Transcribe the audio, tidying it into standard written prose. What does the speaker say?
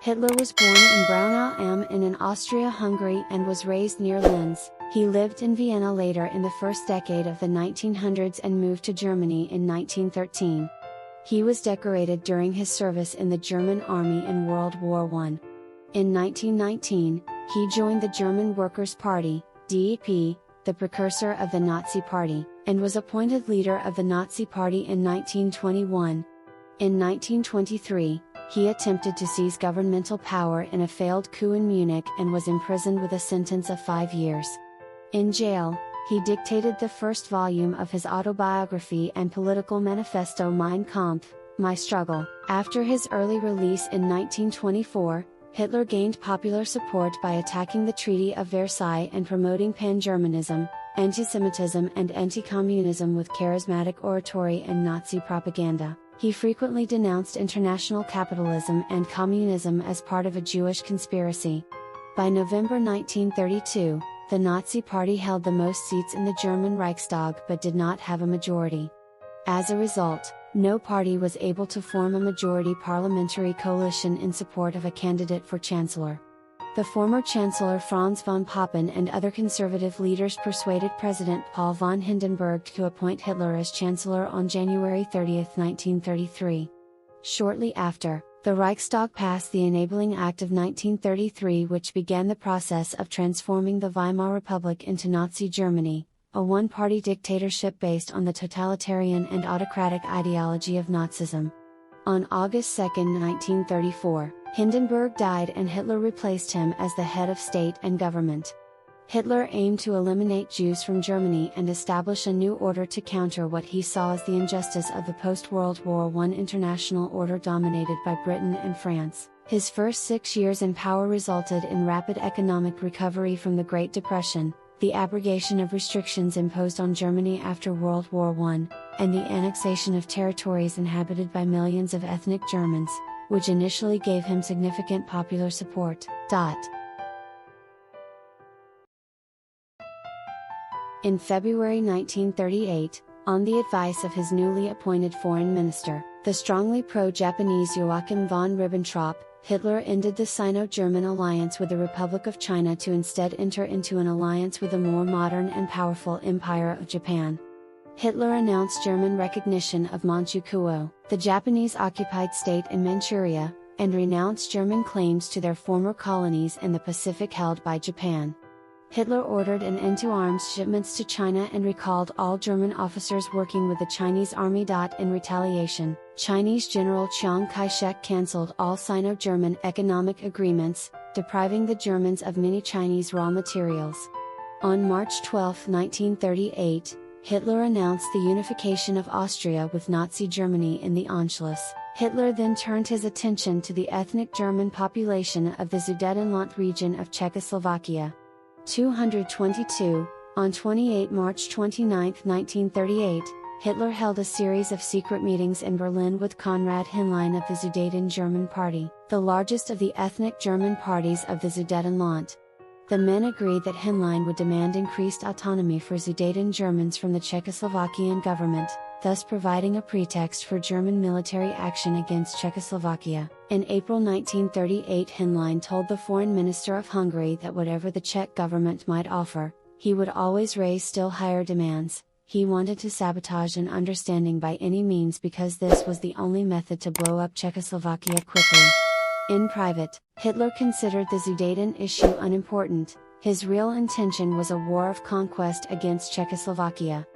Hitler was born in Braunau am Inn in Austria-Hungary and was raised near Linz. He lived in Vienna later in the first decade of the 1900s and moved to Germany in 1913. He was decorated during his service in the German army in World War I. In 1919, he joined the German Workers' Party, DEP, the precursor of the Nazi Party, and was appointed leader of the Nazi Party in 1921. In 1923, he attempted to seize governmental power in a failed coup in Munich and was imprisoned with a sentence of 5 years. In jail, he dictated the first volume of his autobiography and political manifesto Mein Kampf, My Struggle. After his early release in 1924, Hitler gained popular support by attacking the Treaty of Versailles and promoting pan-Germanism, anti-Semitism and anti-communism with charismatic oratory and Nazi propaganda. He frequently denounced international capitalism and communism as part of a Jewish conspiracy. By November 1932, the Nazi Party held the most seats in the German Reichstag but did not have a majority. As a result, no party was able to form a majority parliamentary coalition in support of a candidate for chancellor. The former Chancellor Franz von Papen and other conservative leaders persuaded President Paul von Hindenburg to appoint Hitler as Chancellor on January 30, 1933. Shortly after, the Reichstag passed the Enabling Act of 1933, which began the process of transforming the Weimar Republic into Nazi Germany, a one-party dictatorship based on the totalitarian and autocratic ideology of Nazism. On August 2, 1934, Hindenburg died and Hitler replaced him as the head of state and government. Hitler aimed to eliminate Jews from Germany and establish a new order to counter what he saw as the injustice of the post-World War I international order dominated by Britain and France. His first 6 years in power resulted in rapid economic recovery from the Great Depression, the abrogation of restrictions imposed on Germany after World War I, and the annexation of territories inhabited by millions of ethnic Germans, which initially gave him significant popular support. In February 1938, on the advice of his newly appointed foreign minister, the strongly pro-Japanese Joachim von Ribbentrop, Hitler ended the Sino-German alliance with the Republic of China to instead enter into an alliance with the more modern and powerful Empire of Japan. Hitler announced German recognition of Manchukuo, the Japanese-occupied state in Manchuria, and renounced German claims to their former colonies in the Pacific held by Japan. Hitler ordered an end to arms shipments to China and recalled all German officers working with the Chinese army. In retaliation, Chinese General Chiang Kai-shek cancelled all Sino-German economic agreements, depriving the Germans of many Chinese raw materials. On March 12, 1938, Hitler announced the unification of Austria with Nazi Germany in the Anschluss. Hitler then turned his attention to the ethnic German population of the Sudetenland region of Czechoslovakia. 222, on 28 March 29, 1938, Hitler held a series of secret meetings in Berlin with Konrad Himmlein of the Sudeten German Party, the largest of the ethnic German parties of the Sudetenland. The men agreed that Himmlein would demand increased autonomy for Sudeten Germans from the Czechoslovakian government, thus providing a pretext for German military action against Czechoslovakia. In April 1938, Himmlein told the foreign minister of Hungary that whatever the Czech government might offer, he would always raise still higher demands. He wanted to sabotage an understanding by any means because this was the only method to blow up Czechoslovakia quickly. In private, Hitler considered the Sudeten issue unimportant. His real intention was a war of conquest against Czechoslovakia.